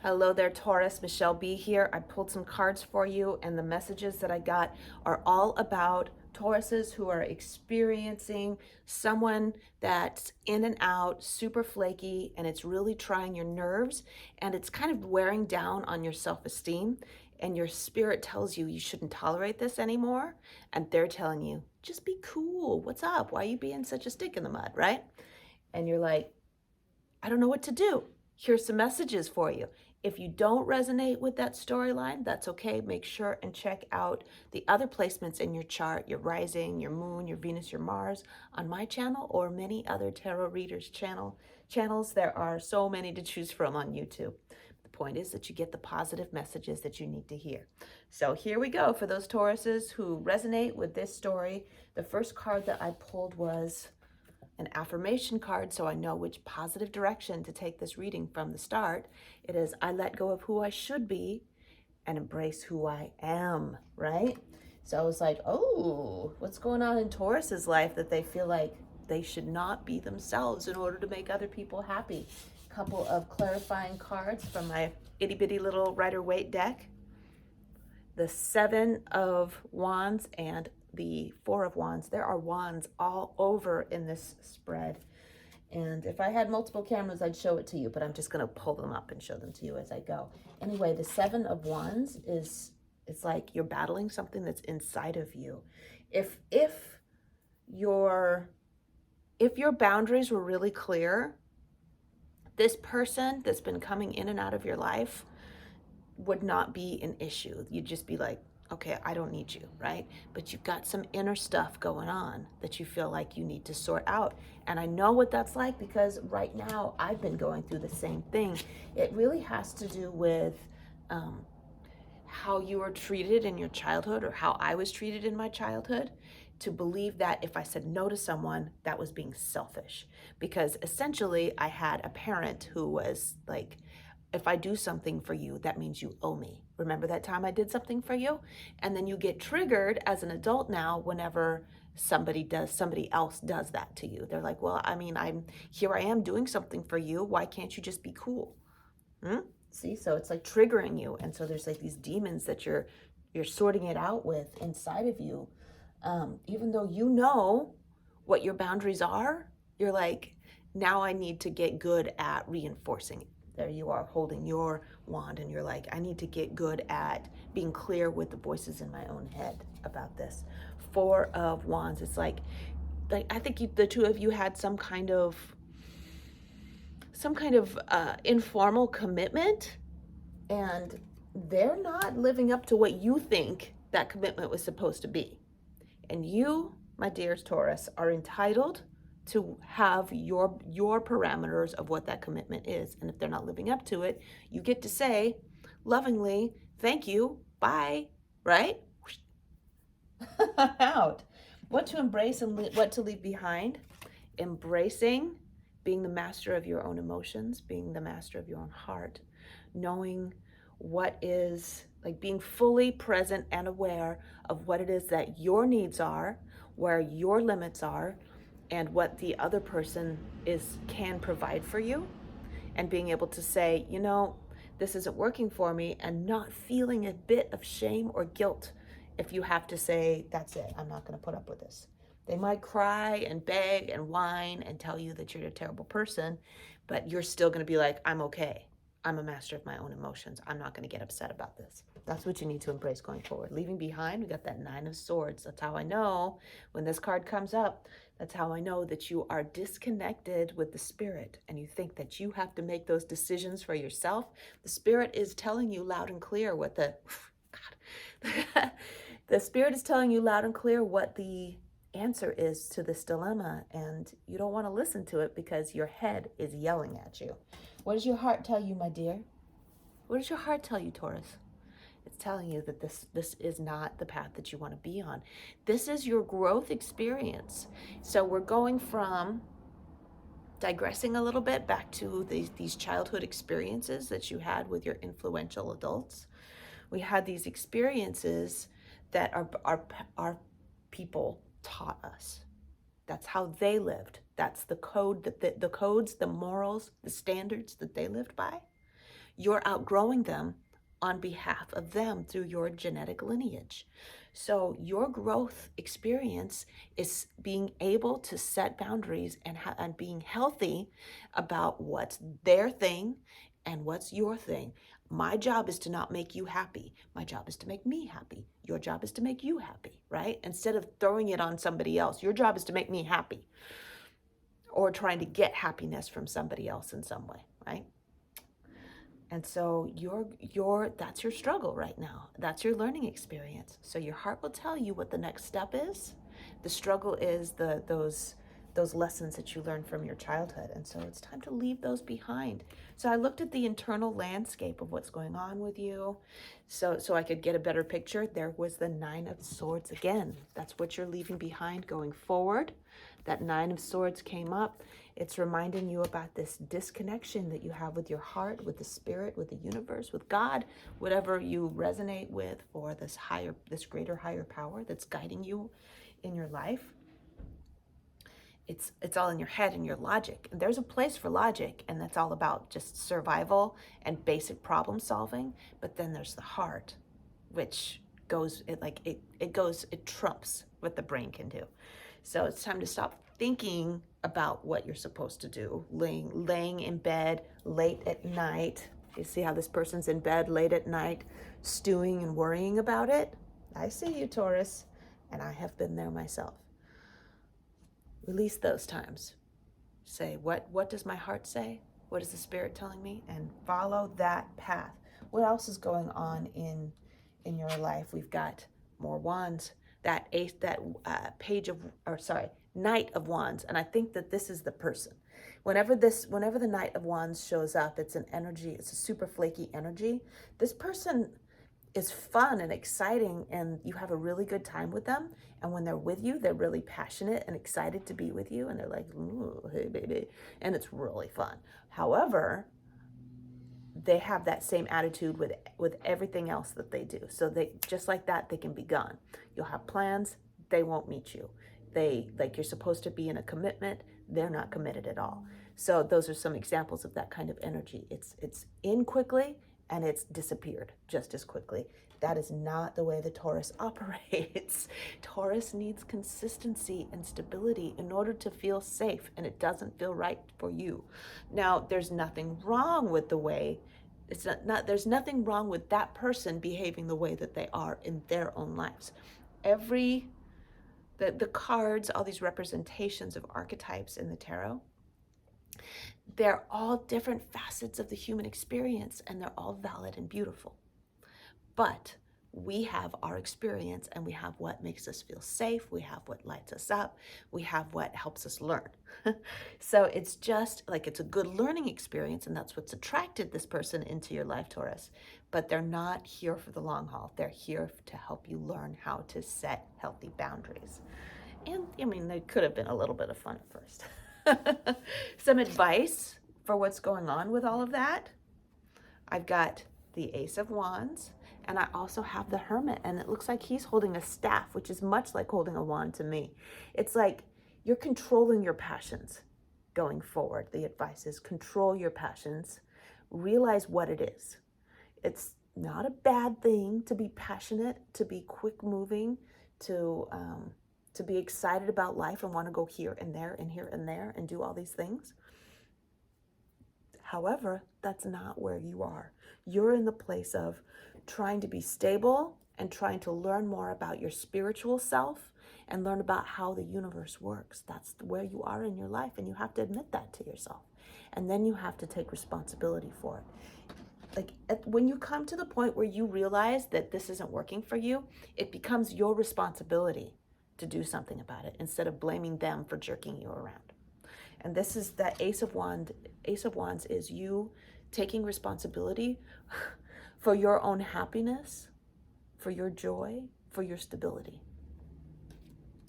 Hello there, Taurus. Michelle B here. I pulled some cards for you, and the messages that I got are all about Tauruses who are experiencing someone that's in and out, super flaky, and it's really trying your nerves, and it's kind of wearing down on your self-esteem, and your spirit tells you you shouldn't tolerate this anymore, and they're telling you, just be cool. What's up? Why are you being such a stick in the mud, right? And you're like, I don't know what to do. Here's some messages for you. If you don't resonate with that storyline, that's okay. Make sure and check out the other placements in your chart, your rising, your moon, your Venus, your Mars on my channel or many other tarot readers channels. There are so many to choose from on YouTube. The point is that you get the positive messages that you need to hear. So here we go for those Tauruses who resonate with this story. The first card that I pulled was an affirmation card, so I know which positive direction to take this reading from the start. It is, I let go of who I should be and embrace who I am, right? So I was like, oh, what's going on in Taurus's life that they feel like they should not be themselves in order to make other people happy? Couple of clarifying cards from my itty bitty little Rider-Waite deck. The Seven of Wands and the Four of Wands. There are wands all over in this spread. And if I had multiple cameras, I'd show it to you, but I'm just going to pull them up and show them to you as I go. Anyway, the Seven of Wands it's like you're battling something that's inside of you. If your boundaries were really clear, this person that's been coming in and out of your life would not be an issue. You'd just be like, okay, I don't need you, right? But you've got some inner stuff going on that you feel like you need to sort out. And I know what that's like because right now I've been going through the same thing. It really has to do with how you were treated in your childhood or how I was treated in my childhood, to believe that if I said no to someone, that was being selfish. Because essentially I had a parent who was like, if I do something for you, that means you owe me. Remember that time I did something for you? And then you get triggered as an adult now whenever somebody else does that to you. They're like, well, I mean, I am doing something for you. Why can't you just be cool? See, so it's like triggering you. And so there's like these demons that you're sorting it out with inside of you. Even though you know what your boundaries are, you're like, now I need to get good at reinforcing it. There you are holding your wand and you're like, I need to get good at being clear with the voices in my own head about this. Four of Wands, it's like I think the two of you had some kind of informal commitment, and they're not living up to what you think that commitment was supposed to be. And you, my dearest Taurus, are entitled to have your parameters of what that commitment is. And if they're not living up to it, you get to say lovingly, thank you, bye, right? Out. What to embrace and what to leave behind. Embracing being the master of your own emotions, being the master of your own heart, knowing what is, like being fully present and aware of what it is that your needs are, where your limits are, and what the other person can provide for you, and being able to say, you know, this isn't working for me, and not feeling a bit of shame or guilt if you have to say, that's it, I'm not going to put up with this. They might cry and beg and whine and tell you that you're a terrible person, but you're still going to be like, I'm okay. I'm a master of my own emotions. I'm not going to get upset about this. That's what you need to embrace going forward. Leaving behind, we got that Nine of Swords. That's how I know when this card comes up, that's how I know that you are disconnected with the spirit and you think that you have to make those decisions for yourself. The spirit is telling you loud and clear what the spirit is telling you loud and clear what the answer is to this dilemma, and you don't want to listen to it because your head is yelling at you. What does your heart tell you, my dear? What does your heart tell you, Taurus? It's telling you that this is not the path that you want to be on. This is your growth experience. So we're going from digressing a little bit back to these childhood experiences that you had with your influential adults. We had these experiences that our people taught us. That's how they lived. That's the code, the codes, the morals, the standards that they lived by. You're outgrowing them on behalf of them through your genetic lineage. So your growth experience is being able to set boundaries and being healthy about what's their thing and what's your thing. My job is to not make you happy. My job is to make me happy. Your job is to make you happy, right? Instead of throwing it on somebody else, your job is to make me happy, or trying to get happiness from somebody else in some way, right? And so that's your struggle right now. That's your learning experience. So your heart will tell you what the next step is. The struggle is those lessons that you learned from your childhood. And so it's time to leave those behind. So I looked at the internal landscape of what's going on with you so I could get a better picture. There was the Nine of Swords again. That's what you're leaving behind going forward. That Nine of Swords came up. It's reminding you about this disconnection that you have with your heart, with the spirit, with the universe, with God, whatever you resonate with, for this greater higher power that's guiding you in your life. It's all in your head and your logic. And there's a place for logic, and that's all about just survival and basic problem solving. But then there's the heart, which it trumps what the brain can do. So it's time to stop thinking about what you're supposed to do, laying in bed late at night. You see how this person's in bed late at night, stewing and worrying about it? I see you, Taurus, and I have been there myself. Release those times. Say, what does my heart say? What is the spirit telling me? And follow that path. What else is going on in your life? We've got more wands, Knight of Wands. And I think that this is the person. Whenever the Knight of Wands shows up, it's an energy, it's a super flaky energy. This person is fun and exciting, and you have a really good time with them. And when they're with you, they're really passionate and excited to be with you. And they're like, ooh, hey, baby. And it's really fun. However, they have that same attitude with everything else that they do. So they, just like that, they can be gone. You'll have plans, they won't meet you. You're supposed to be in a commitment, they're not committed at all. So those are some examples of that kind of energy. It's in quickly and it's disappeared just as quickly. That is not the way the Taurus operates. Taurus needs consistency and stability in order to feel safe, and it doesn't feel right for you. Now, there's nothing wrong with the way, there's nothing wrong with that person behaving the way that they are in their own lives. The cards, all these representations of archetypes in the tarot, they're all different facets of the human experience, and they're all valid and beautiful. But we have our experience, and we have what makes us feel safe. We have what lights us up. We have what helps us learn. So it's just like, it's a good learning experience, and that's what's attracted this person into your life, Taurus. But they're not here for the long haul. They're here to help you learn how to set healthy boundaries. And I mean, they could have been a little bit of fun at first. Some advice for what's going on with all of that. I've got the Ace of Wands, and I also have the Hermit, and it looks like he's holding a staff, which is much like holding a wand to me. It's like you're controlling your passions going forward. The advice is control your passions. Realize what it is. It's not a bad thing to be passionate, to be quick moving, to be excited about life and want to go here and there and here and there and do all these things. However, that's not where you are. You're in the place of trying to be stable and trying to learn more about your spiritual self and learn about how the universe works. That's where you are in your life, and you have to admit that to yourself. And then you have to take responsibility for it. When you come to the point where you realize that this isn't working for you, it becomes your responsibility to do something about it instead of blaming them for jerking you around. And this is that Ace of Wands is you taking responsibility for your own happiness, for your joy, for your stability.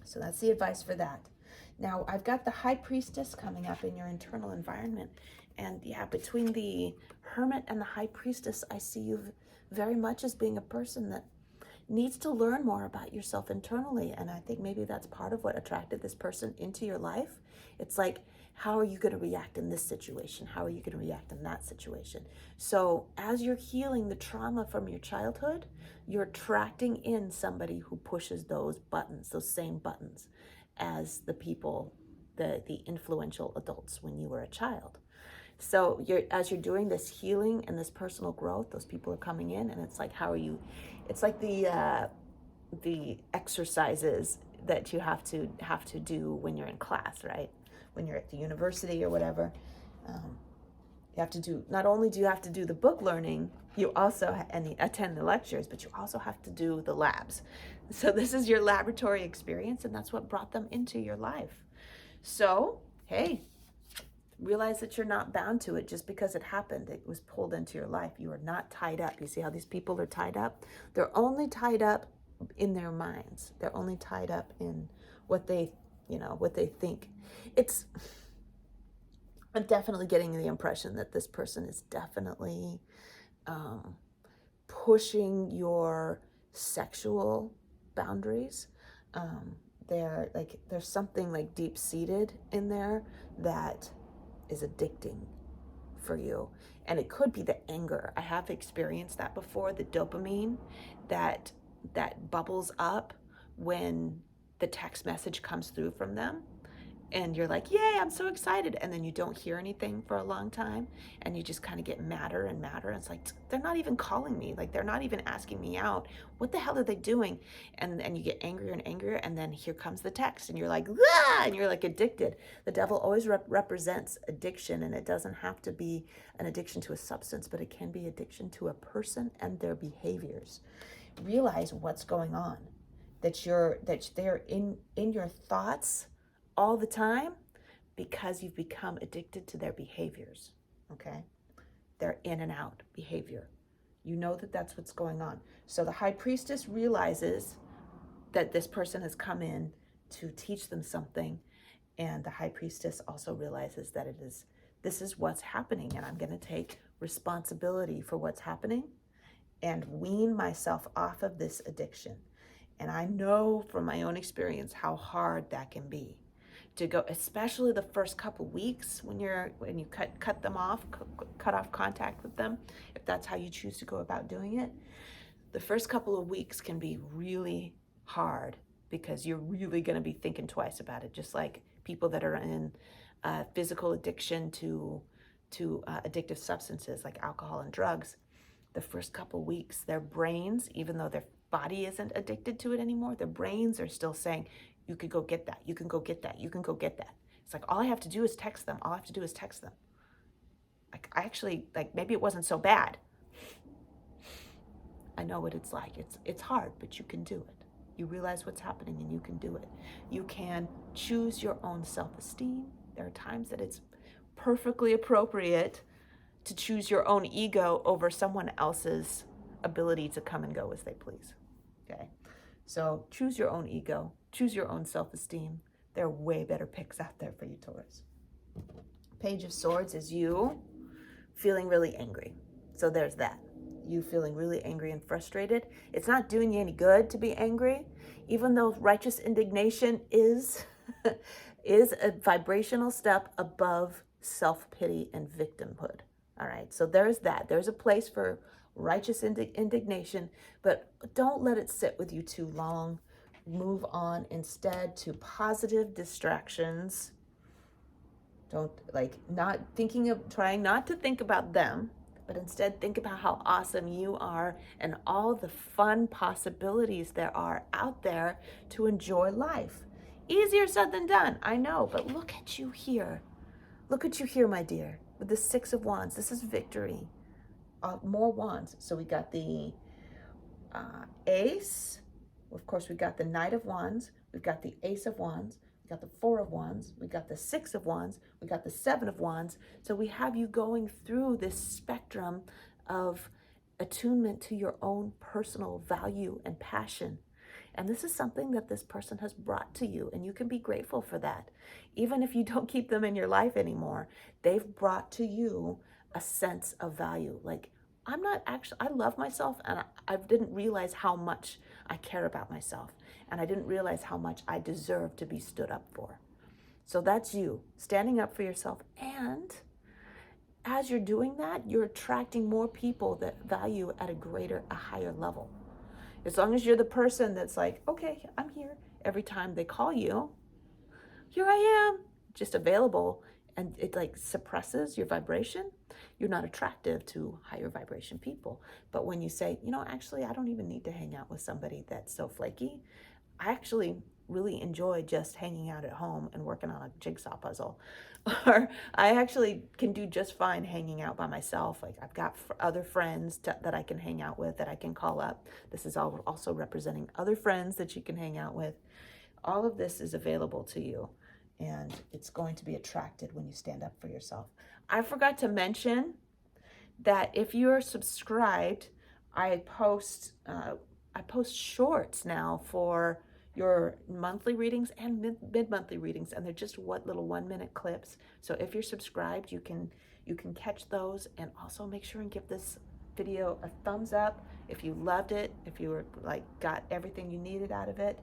So that's the advice for that. Now, I've got the High Priestess coming up in your internal environment. And yeah, between the Hermit and the High Priestess, I see you very much as being a person that needs to learn more about yourself internally. And I think maybe that's part of what attracted this person into your life. It's like how are you going to react in this situation? How are you going to react in that situation? So as you're healing the trauma from your childhood, you're attracting in somebody who pushes those buttons, those same buttons, as the people, the influential adults when you were a child. So as you're doing this healing and this personal growth, those people are coming in, and it's like, how are you? It's like the exercises that you have to do when you're in class, right? When you're at the university or whatever, you have to do. Not only do you have to do the book learning, you also and attend the lectures, but you also have to do the labs. So this is your laboratory experience, and that's what brought them into your life. So hey, realize that you're not bound to it just because it happened. It was pulled into your life. You are not tied up. You see how these people are tied up? They're only tied up in their minds. They're only tied up in what they think. I'm definitely getting the impression that this person is definitely pushing your sexual boundaries. There's something like deep-seated in there that is addicting for you. And it could be the anger. I have experienced that before, the dopamine that bubbles up when the text message comes through from them. And you're like, yay, I'm so excited. And then you don't hear anything for a long time. And you just kind of get madder and madder. And it's like, they're not even calling me. Like, they're not even asking me out. What the hell are they doing? And you get angrier and angrier. And then here comes the text. And you're like, ah! And you're like addicted. The devil always represents addiction. And it doesn't have to be an addiction to a substance, but it can be addiction to a person and their behaviors. Realize what's going on. That they're in your thoughts all the time because you've become addicted to their behaviors, okay? Their in and out behavior. You know that that's what's going on. So the high priestess realizes that this person has come in to teach them something, and the high priestess also realizes that this is what's happening, and I'm going to take responsibility for what's happening and wean myself off of this addiction. And I know from my own experience how hard that can be. To go, especially the first couple weeks when you cut them off, cut off contact with them, if that's how you choose to go about doing it. The first couple of weeks can be really hard because you're really going to be thinking twice about it. Just like people that are in physical addiction to addictive substances like alcohol and drugs. The first couple of weeks, their brains, even though their body isn't addicted to it anymore, their brains are still saying, you could go get that. You can go get that. You can go get that. It's like, all I have to do is text them. All I have to do is text them. Like, I actually, maybe it wasn't so bad. I know what it's like. It's hard, but you can do it. You realize what's happening and you can do it. You can choose your own self-esteem. There are times that it's perfectly appropriate to choose your own ego over someone else's ability to come and go as they please. Okay? So choose your own ego. Choose your own self-esteem. There are way better picks out there for you, Taurus. Page of Swords is you feeling really angry. So there's that. You feeling really angry and frustrated. It's not doing you any good to be angry, even though righteous indignation is a vibrational step above self-pity and victimhood. All right, so there's that. There's a place for righteous indignation, but don't let it sit with you too long. Move on instead to positive distractions. Trying not to think about them, but instead think about how awesome you are and all the fun possibilities there are out there to enjoy life. Easier said than done, I know, but look at you here. Look at you here, my dear, with the Six of Wands. This is victory. More wands. So we got the Ace. Of course, we've got the Knight of Wands. We've got the Ace of Wands. We've got the Four of Wands. We've got the Six of Wands. We've got the Seven of Wands. So we have you going through this spectrum of attunement to your own personal value and passion. And this is something that this person has brought to you, and you can be grateful for that. Even if you don't keep them in your life anymore, they've brought to you a sense of value. Like, I love myself, and I didn't realize how much I care about myself, and I didn't realize how much I deserve to be stood up for. So that's you standing up for yourself. And as you're doing that, you're attracting more people that value at a higher level. As long as you're the person that's like, okay, I'm here every time they call you, here I am, just available, and it like suppresses your vibration, you're not attractive to higher vibration people. But when you say, actually, I don't even need to hang out with somebody that's so flaky. I actually really enjoy just hanging out at home and working on a jigsaw puzzle. Or I actually can do just fine hanging out by myself. Like I've got other friends that I can hang out with, that I can call up. This is also representing other friends that you can hang out with. All of this is available to you, and it's going to be attracted when you stand up for yourself. I forgot to mention that if you're subscribed, I post shorts now for your monthly readings and mid-monthly readings, and they're just little 1-minute clips. So if you're subscribed, you can catch those. And also make sure and give this video a thumbs up if you loved it, if you were like got everything you needed out of it.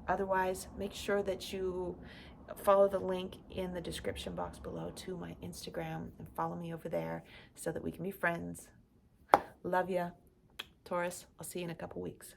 Otherwise, make sure that you follow the link in the description box below to my Instagram and follow me over there so that we can be friends. Love ya, Taurus. I'll see you in a couple weeks.